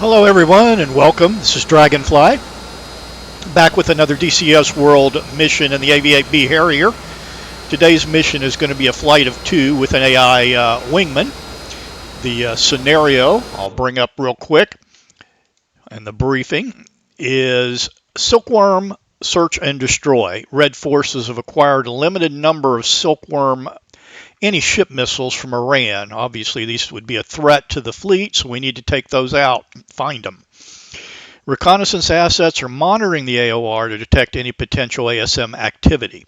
Hello everyone and welcome. This is Dragonfly, back with another DCS World mission in the AV-8B Harrier. Today's mission is going to be a flight of 2 with an AI wingman. The scenario I'll bring up real quick, and the briefing is Silkworm Search and Destroy. Red forces have acquired a limited number of Silkworm Antiship Missiles from Iran. Obviously, these would be a threat to the fleet, so we need to take those out and find them. Reconnaissance assets are monitoring the AOR to detect any potential ASM activity.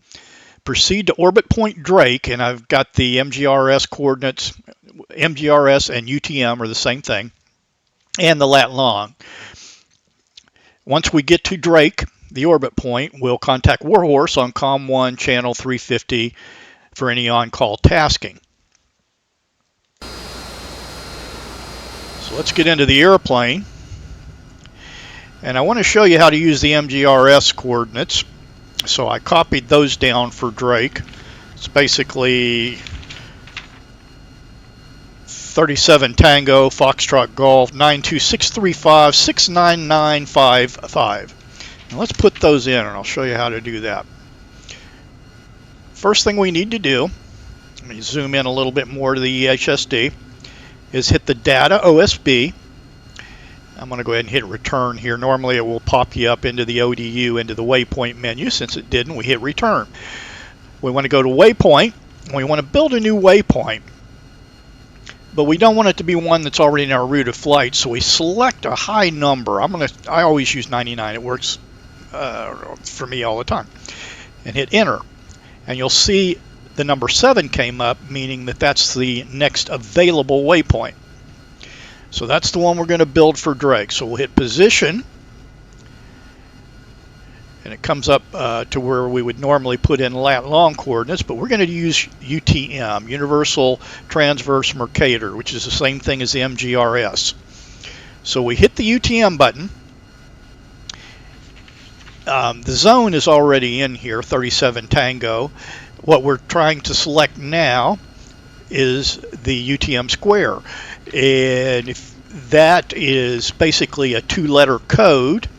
Proceed to orbit point Drake, and I've got the MGRS coordinates. MGRS and UTM are the same thing, and the lat long. Once we get to Drake, the orbit point, we'll contact Warhorse on COM 1 channel 350 for any on-call tasking. So let's get into the airplane. And I want to show you how to use the MGRS coordinates. So I copied those down for Drake. It's basically 37 Tango, Foxtrot Golf, 92635, 69955. Now let's put those in and I'll show you how to do that. First thing we need to do, let me zoom in a little bit more to the EHSD, is hit the data OSB. I'm going to go ahead and hit return here. Normally it will pop you up into the ODU, into the waypoint menu. Since it didn't, we hit return. We want to go to waypoint, and we want to build a new waypoint. But we don't want it to be one that's already in our route of flight, so we select a high number. I always use 99. It works for me all the time. And hit enter. And you'll see the number 7 came up, meaning that that's the next available waypoint. So that's the one we're going to build for Drake. So we'll hit position, and it comes up to where we would normally put in lat long coordinates, but we're going to use UTM, Universal Transverse Mercator, which is the same thing as the MGRS. So we hit the UTM button. The zone is already in here, 37 Tango. What we're trying to select now is the UTM square. And if that is basically a 2-letter code,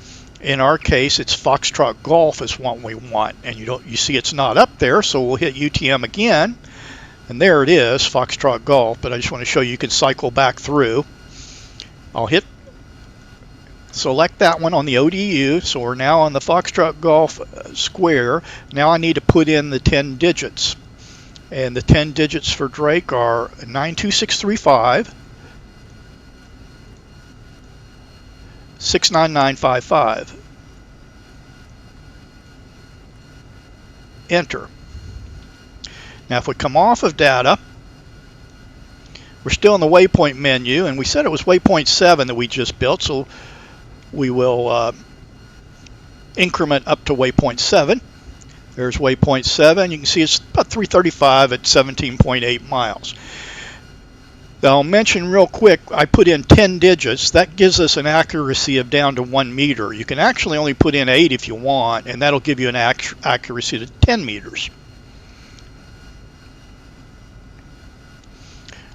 in our case it's Foxtrot Golf is what we want. And you see it's not up there, so we'll hit UTM again. And there it is, Foxtrot Golf. But I just want to show you can cycle back through. I'll hit select that one on the ODU, so we're now on the Foxtrot Golf square. Now I need to put in the 10 digits. And the 10 digits for Drake are 92635, 69955. Enter. Now if we come off of data, we're still in the waypoint menu, and we said it was waypoint 7 that we just built, so we will increment up to waypoint 7. There's waypoint 7. You can see it's about 335 at 17.8 miles. Now I'll mention real quick, I put in 10 digits. That gives us an accuracy of down to 1 meter. You can actually only put in 8 if you want, and that'll give you an accuracy to 10 meters.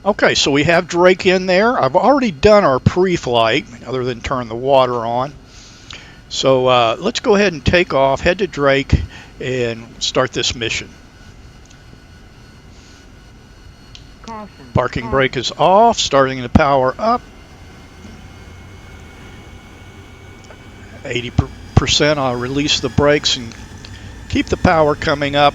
Okay, so we have Drake in there. I've already done our pre-flight, other than turn the water on. So let's go ahead and take off, head to Drake, and start this mission. Caution. Parking brake is off, starting the power up. 80%, I'll release the brakes and keep the power coming up.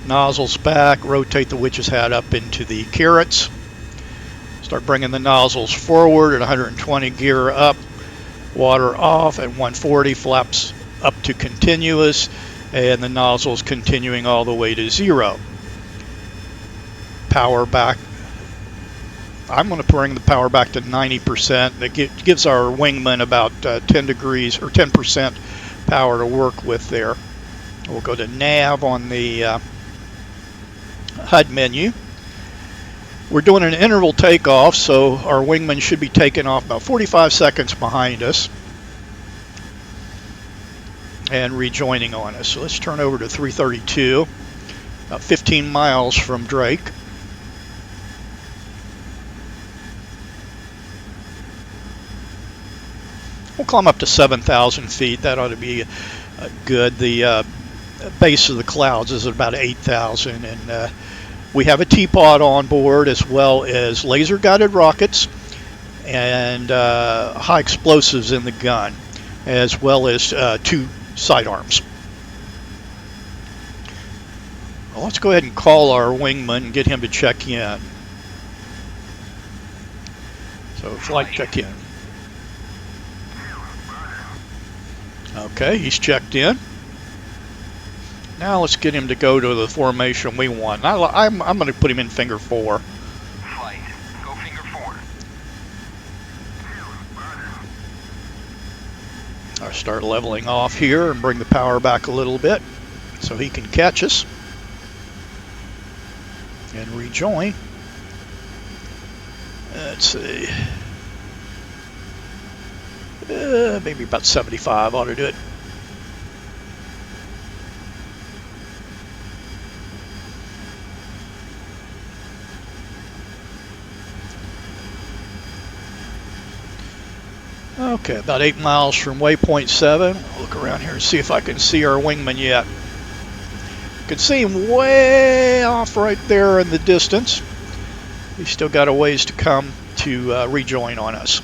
Nozzles back, rotate the witch's hat up into the carrots. Start bringing the nozzles forward at 120, gear up, water off at 140, flaps up to continuous, and the nozzles continuing all the way to 0. Power back. I'm going to bring the power back to 90%. That gives our wingman about 10 degrees or 10% power to work with there. We'll go to nav on the HUD menu. We're doing an interval takeoff, so our wingman should be taking off about 45 seconds behind us and rejoining on us. So let's turn over to 332, about 15 miles from Drake. climb up to 7,000 feet. That ought to be good. The base of the clouds is at about 8,000, and we have a TPOD on board, as well as laser guided rockets and high explosives in the gun, as well as 2 sidearms. Well, let's go ahead and call our wingman and get him to check in. So flight check in. Okay, he's checked in. Now let's get him to go to the formation we want. I'm going to put him in finger 4. Flight, go finger 4. I'll start leveling off here and bring the power back a little bit so he can catch us and rejoin. Let's see. Maybe about 75 ought to do it. Okay, about 8 miles from waypoint 7. I'll look around here and see if I can see our wingman yet. Can see him way off right there in the distance. He's still got a ways to come to rejoin on us.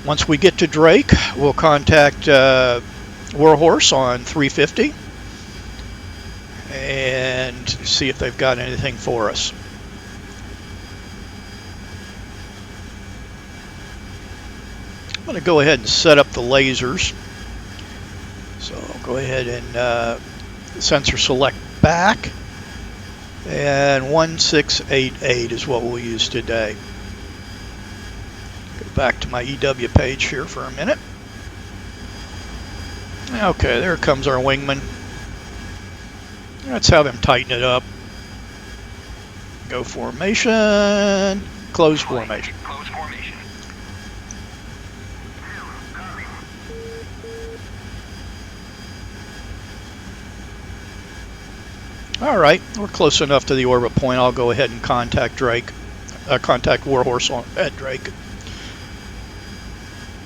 Once we get to Drake, we'll contact Warhorse on 350 and see if they've got anything for us. I'm going to go ahead and set up the lasers. So I'll go ahead and sensor select back, and 1688 is what we'll use today. Go back to my EW page here for a minute. Okay, there comes our wingman. Let's have him tighten it up. Go formation, close formation. Close formation. All right, we're close enough to the orbit point. I'll go ahead and contact Drake. Contact Warhorse at Drake.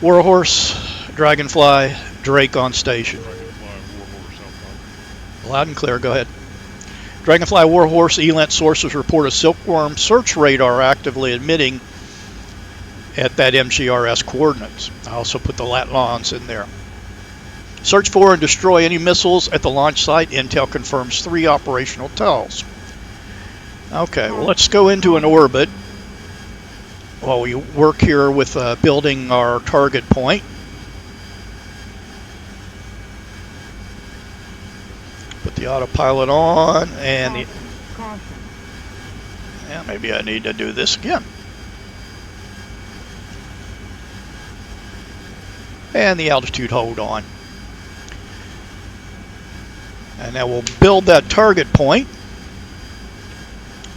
Warhorse, Dragonfly, Drake on station. Loud and clear, go ahead. Dragonfly, Warhorse, ELANT sources report a Silkworm search radar actively emitting at that MGRS coordinates. I also put the lat lons in there. Search for and destroy any missiles at the launch site. Intel confirms 3 operational tells. Okay, well, let's go into an orbit while we work here with building our target point. Put the autopilot on, and Caution. yeah, maybe I need to do this again. And the altitude hold on. And now we'll build that target point.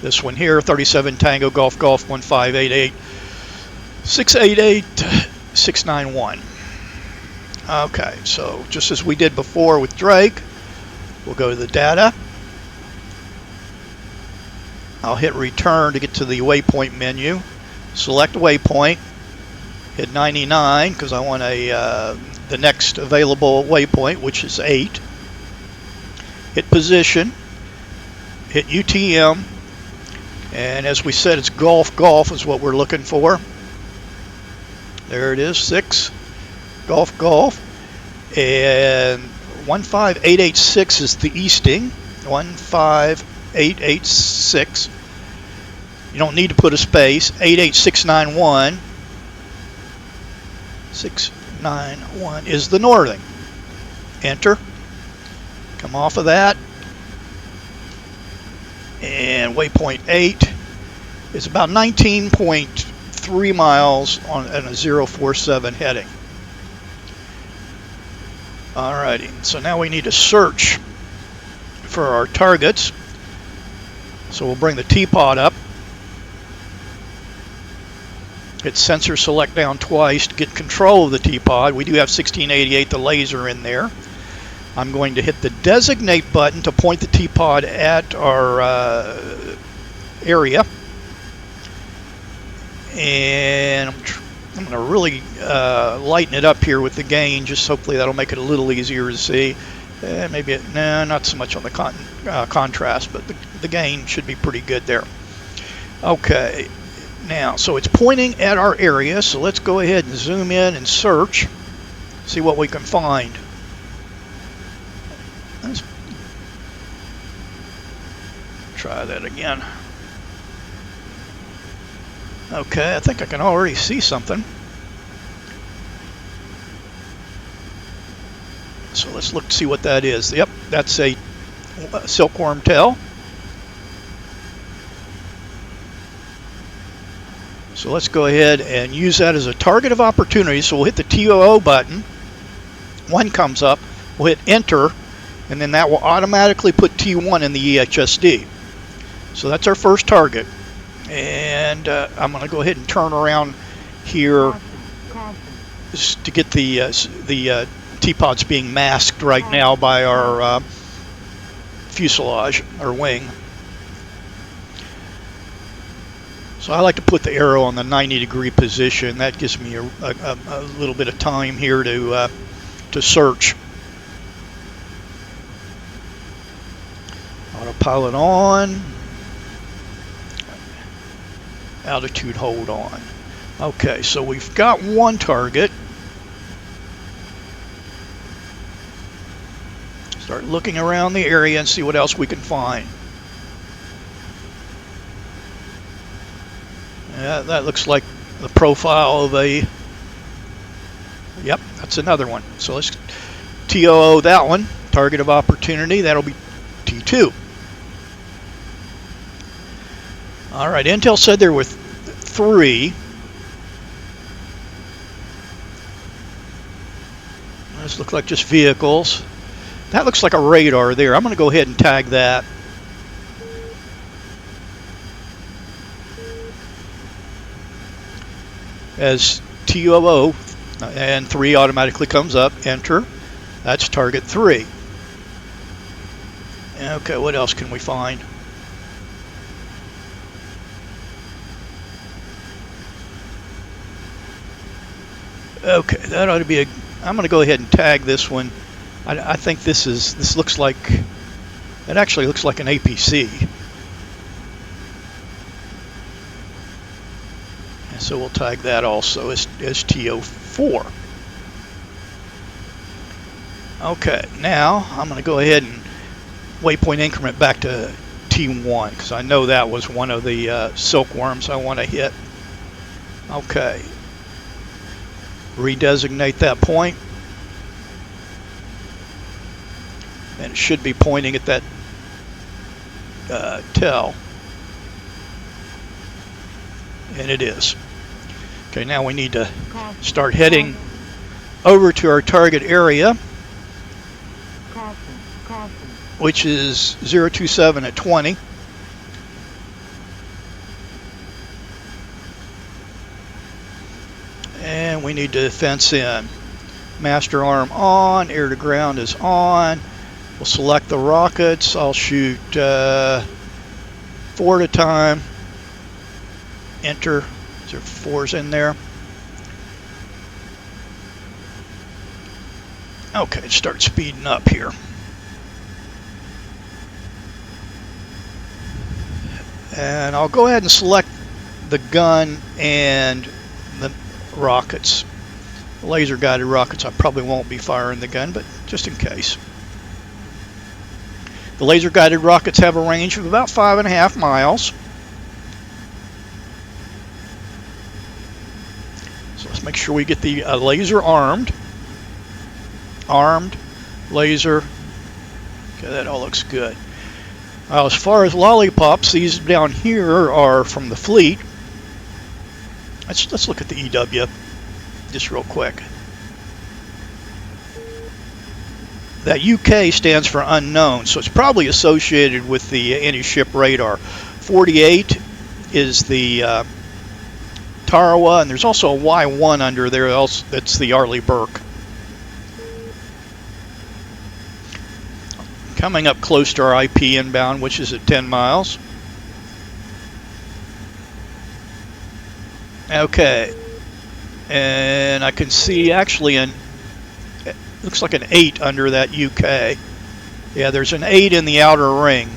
This one here, 37 Tango Golf Golf 1588 688 691. Okay, so just as we did before with Drake, we'll go to the data. I'll hit return to get to the waypoint menu. Select waypoint. Hit 99 because I want the next available waypoint, which is 8. Hit position. Hit UTM. And as we said, it's Golf Golf is what we're looking for. There it is, 6. Golf Golf. And 15886 is the easting. 15886. You don't need to put a space. 88691. 691 is the northing. Enter. Come off of that. And waypoint 8 is about 19.3 miles on a 047 heading. Alrighty, so now we need to search for our targets. So we'll bring the TPOD up. Hit sensor select down twice to get control of the TPOD. We do have 1688, the laser, in there. I'm going to hit the designate button to point the TPOD at our area. And I'm going to really lighten it up here with the gain, just hopefully that'll make it a little easier to see. Maybe not so much on the contrast, but the gain should be pretty good there. Okay, now, so it's pointing at our area, so let's go ahead and zoom in and search, see what we can find. Let's try that again. Okay, I think I can already see something. So let's look to see what that is. Yep, that's a silkworm tail. So let's go ahead and use that as a target of opportunity. So we'll hit the TOO button. One comes up, we'll hit enter, and then that will automatically put T1 in the EHSD. So that's our first target. And I'm going to go ahead and turn around here just to get the TPODs being masked right now by our fuselage, or wing. So I like to put the arrow on the 90-degree position. That gives me a little bit of time here to search. Autopilot on. Altitude hold on. Okay, so we've got one target. Start looking around the area and see what else we can find. Yeah, that looks like the profile of a... Yep, that's another one. So let's TOO that one. Target of opportunity, that'll be T2. All right, Intel said there were 3. Those look like just vehicles. That looks like a radar there. I'm going to go ahead and tag that. As TOO, and 3 automatically comes up. Enter. That's target 3. Okay, what else can we find? Okay, that ought to be a... I'm going to go ahead and tag this one. I think this looks like... It actually looks like an APC. And so we'll tag that also as TO4. Okay, now I'm going to go ahead and waypoint increment back to T1, because I know that was one of the silkworms I want to hit. Okay. Redesignate that point, and it should be pointing at that tail, and it is. Okay, now we need to start heading over to our target area, which is 027 at 20. And we need to fence in. Master arm on, air to ground is on. We'll select the rockets. I'll shoot 4 at a time. Enter. There are 4s in there. Okay, start speeding up here. And I'll go ahead and select the gun and the rockets. Laser guided rockets, I probably won't be firing the gun, but just in case. The laser guided rockets have a range of about 5.5 miles. So let's make sure we get the laser armed. Armed, laser. Okay, that all looks good. As far as lollipops, these down here are from the fleet. Let's look at the EW just real quick. That UK stands for unknown, so it's probably associated with the anti-ship radar. 48 is the Tarawa, and there's also a Y1 under there. That's the Arleigh Burke. Coming up close to our IP inbound, which is at 10 miles. Okay. And I can see actually it looks like an 8 under that UK. Yeah, there's an 8 in the outer ring.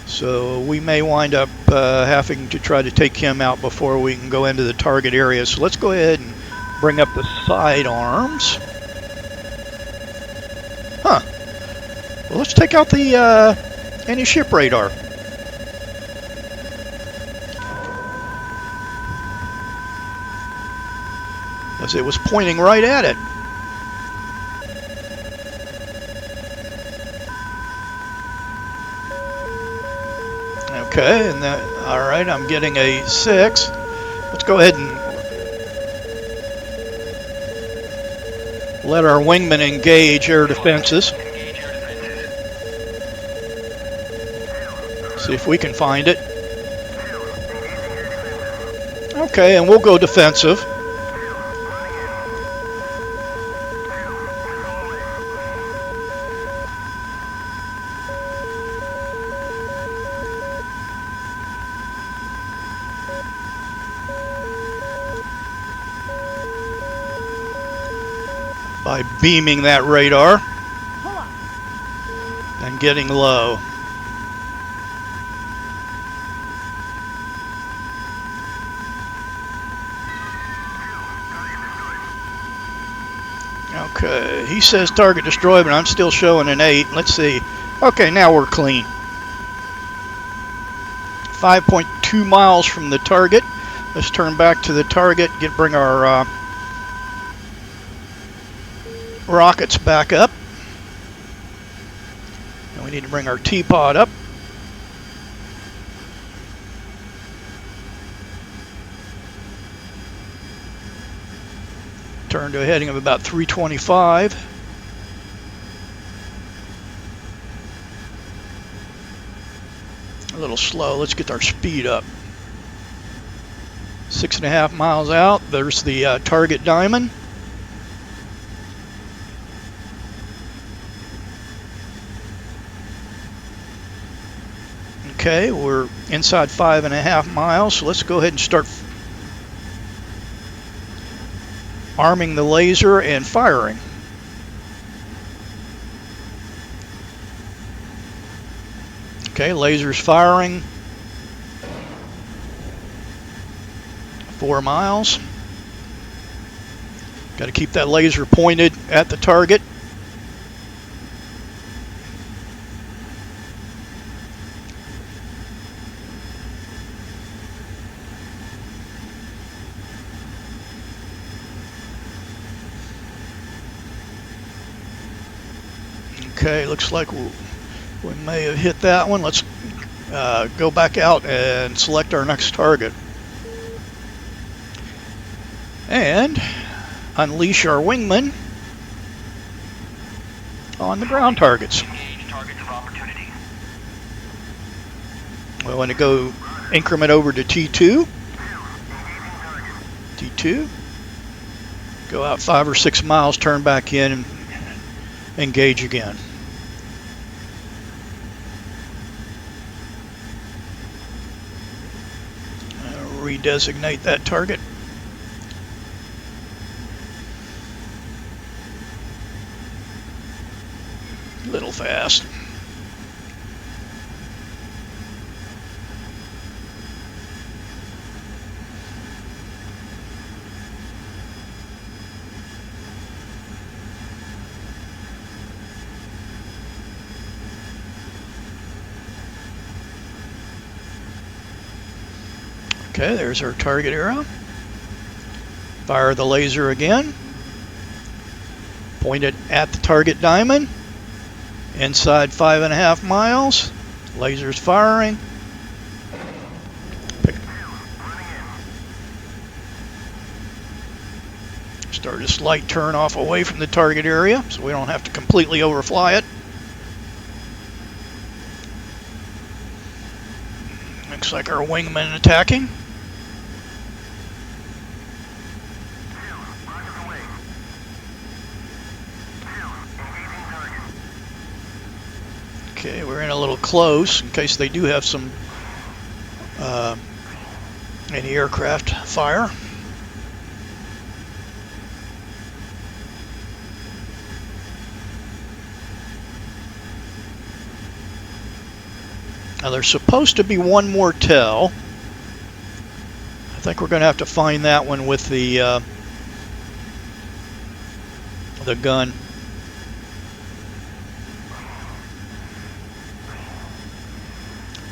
So we may wind up having to try to take him out before we can go into the target area. So let's go ahead and bring up the side arms. Huh. Well, let's take out the anti-ship radar. As it was pointing right at it. Okay, and that, all right, I'm getting a 6. Let's go ahead and let our wingman engage air defenses. See if we can find it. Okay, and we'll go defensive. By beaming that radar and getting low. Okay, he says target destroyed, but I'm still showing an 8. Let's see. Okay, now we're clean. 5.2 miles from the target. Let's turn back to the target, bring our rockets back up. And we need to bring our TPOD up. Turn to a heading of about 325. A little slow. Let's get our speed up. 6.5 miles out. There's the target diamond. Okay, we're inside 5.5 miles, so let's go ahead and start arming the laser and firing. Okay, laser's firing. 4 miles. Got to keep that laser pointed at the target. Okay, looks like we may have hit that one. Let's go back out and select our next target. And unleash our wingman on the ground targets. We want to go increment over to T2. T2. Go out 5 or 6 miles, turn back in, and engage again. Redesignate that target. A little fast. Okay, there's our target arrow. Fire the laser again. Point it at the target diamond. Inside 5.5 miles. Laser's firing. Start a slight turn off away from the target area so we don't have to completely overfly it. Looks like our wingman attacking. Okay, we're in a little close in case they do have some any aircraft fire. Now there's supposed to be one more tail. I think we're going to have to find that one with the gun.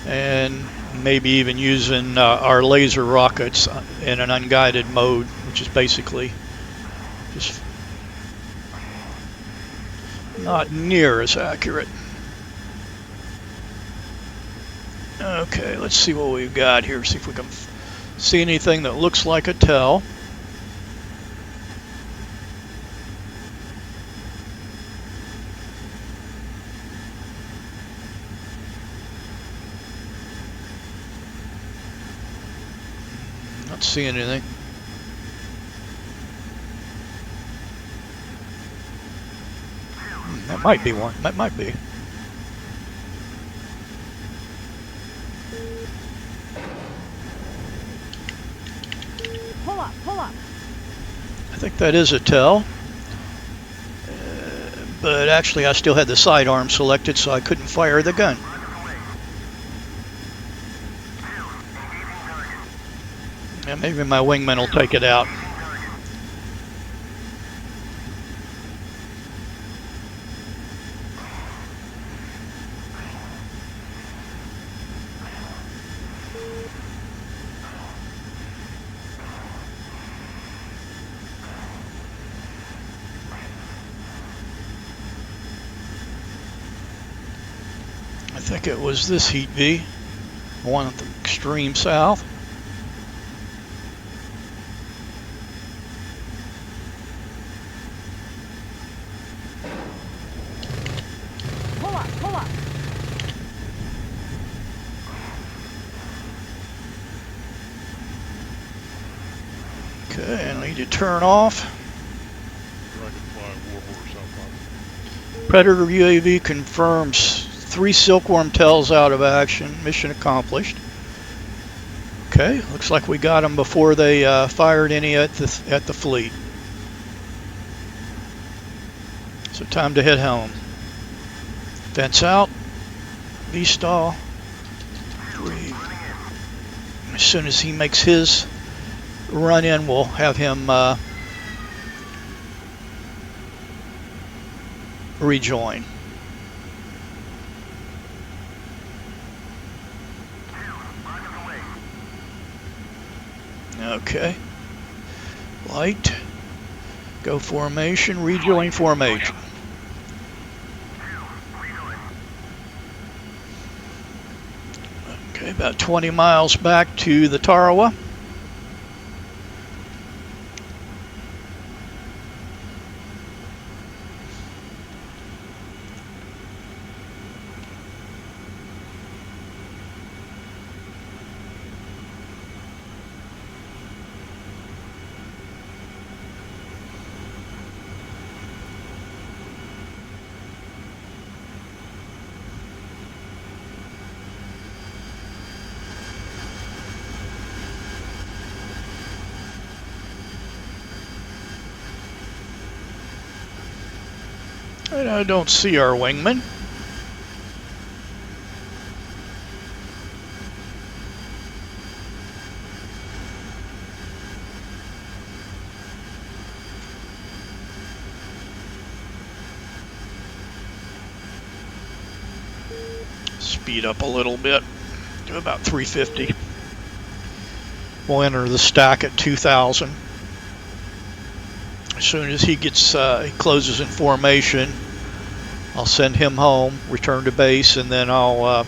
And maybe even using our laser rockets in an unguided mode, which is basically just not near as accurate. Okay, let's see what we've got here, see if we can see anything that looks like a tail. Not seeing anything. That might be one. That might be. Pull up, pull up. I think that is a tail. But actually I still had the sidearm selected, so I couldn't fire the gun. Yeah, maybe my wingman will take it out. I think it was this heat V, one at the extreme south. Pull up, pull up. Okay, I need to turn off. Predator UAV confirms 3 Silkworm tails out of action. Mission accomplished. Okay, looks like we got them before they fired any at the fleet. So time to head home. Vents out. V-stall. 3. As soon as he makes his run in, we'll have him rejoin. Okay. Light. Go formation. Rejoin formation. Okay, about 20 miles back to the Tarawa. And I don't see our wingman. Speed up a little bit to about 350. We'll enter the stack at 2,000. As soon as he gets, he closes in formation, I'll send him home, return to base, and then I'll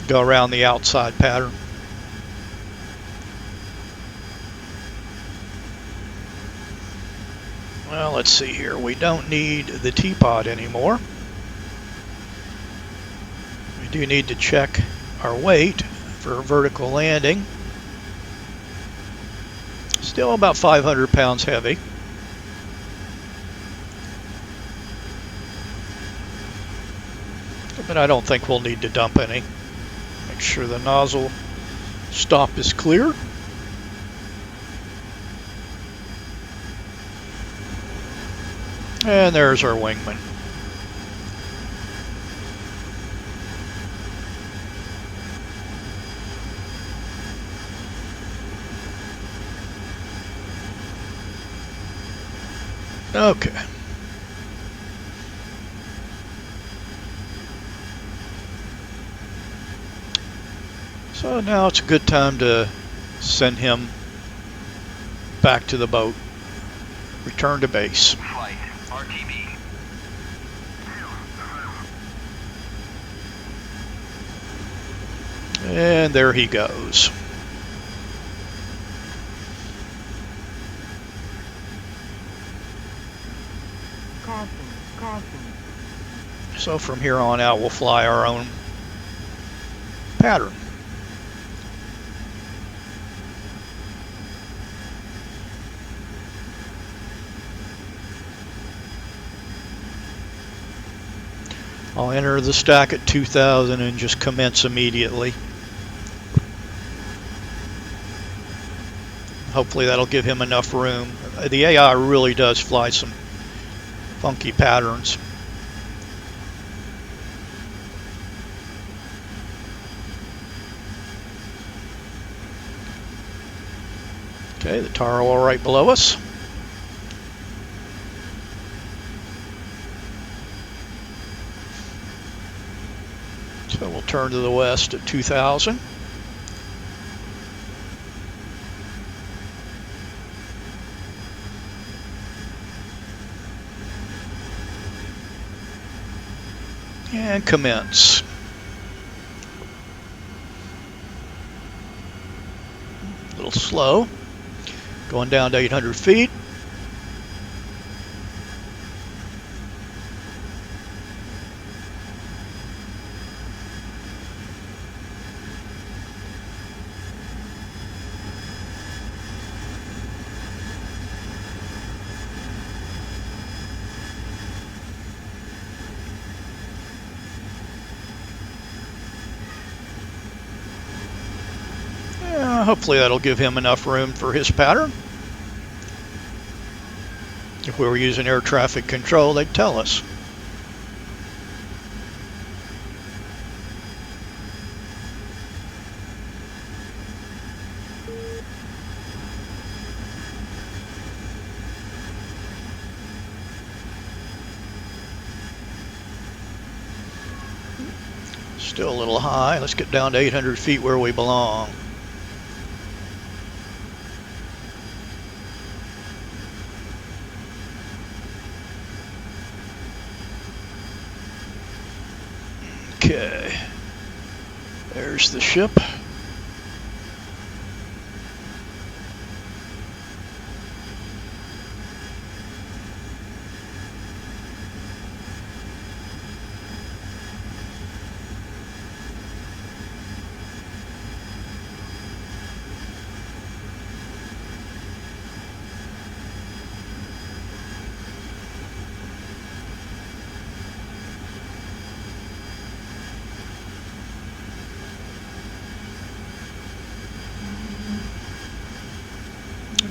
go around the outside pattern. Well, let's see here. We don't need the TPOD anymore. We do need to check our weight for vertical landing. Still about 500 pounds heavy. But I don't think we'll need to dump any. Make sure the nozzle stop is clear. And there's our wingman. Okay. So now it's a good time to send him back to the boat. Return to base. Flight RTB. And there he goes. Caution, caution. So from here on out, we'll fly our own pattern. I'll enter the stack at 2,000 and just commence immediately. Hopefully that'll give him enough room. The AI really does fly some funky patterns. Okay, the Tarawa right below us. So we'll turn to the west at 2,000. And commence. A little slow. Going down to 800 feet. Hopefully that'll give him enough room for his pattern. If we were using air traffic control, they'd tell us. Still a little high. Let's get down to 800 feet where we belong. Okay, there's the ship.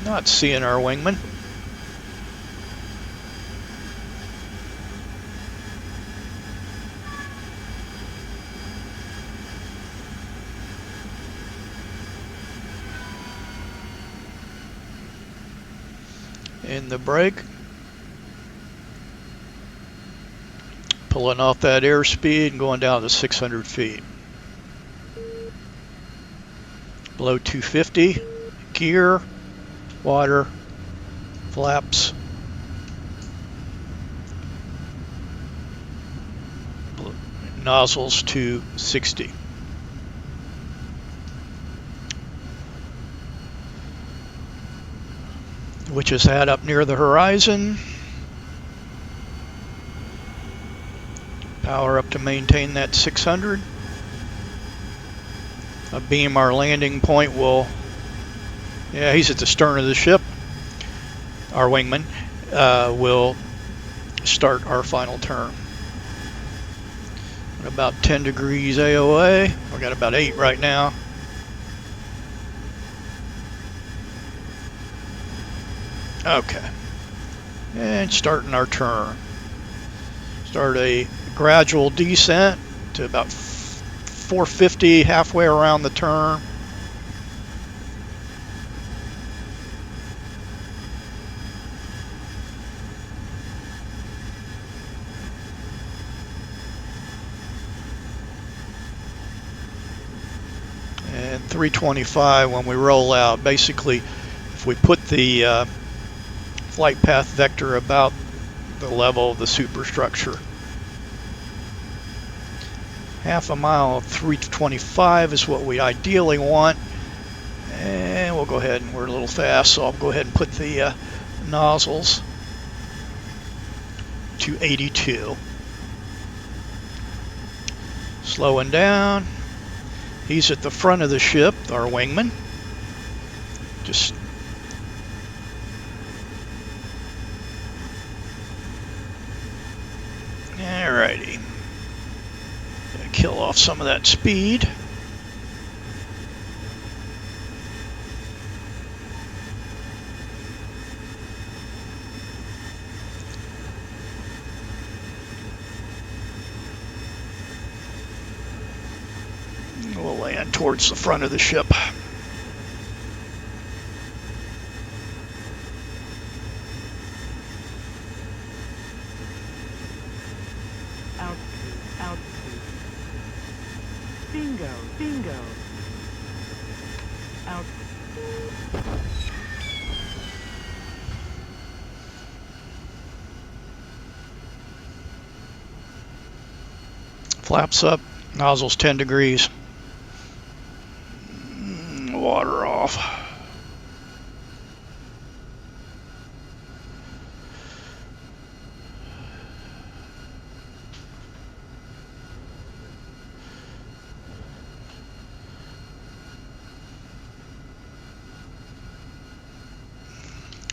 Not seeing our wingman. In the brake. Pulling off that airspeed and going down to 600 feet. Below 250. Gear. Water, flaps, nozzles to 60. Which is hat up near the horizon. Power up to maintain that 600. A beam our landing point will. Yeah, he's at the stern of the ship. Our wingman will start our final turn. At about 10 degrees AOA. We got about 8 right now. Okay. And starting our turn. Start a gradual descent to about 450, halfway around the turn. And 325 when we roll out. Basically, if we put the flight path vector about the level of the superstructure. Half a mile of 325 is what we ideally want. And we'll go ahead, and we're a little fast, so I'll go ahead and put the nozzles to 82. Slowing down. He's at the front of the ship, our wingman. Just alrighty. Gonna kill off some of that speed. We'll land towards the front of the ship. Altitude, altitude. Bingo, bingo. Altitude. Flaps up, nozzles 10 degrees. Water off.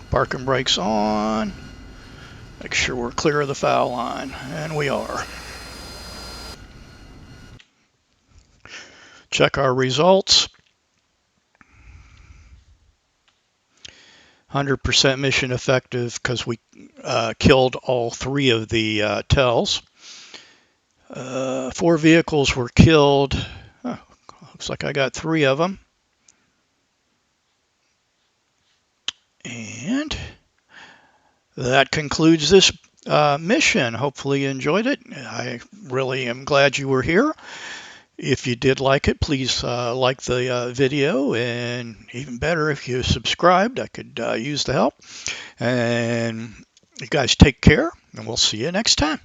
Parking brakes on. Make sure we're clear of the foul line, and we are. Check our results. 100% mission effective because we killed all 3 of the tells. 4 vehicles were killed. Oh, looks like I got 3 of them. And that concludes this mission. Hopefully you enjoyed it. I really am glad you were here. If you did like it, please like the video, and even better if you subscribed. I could use the help. And you guys take care, and we'll see you next time.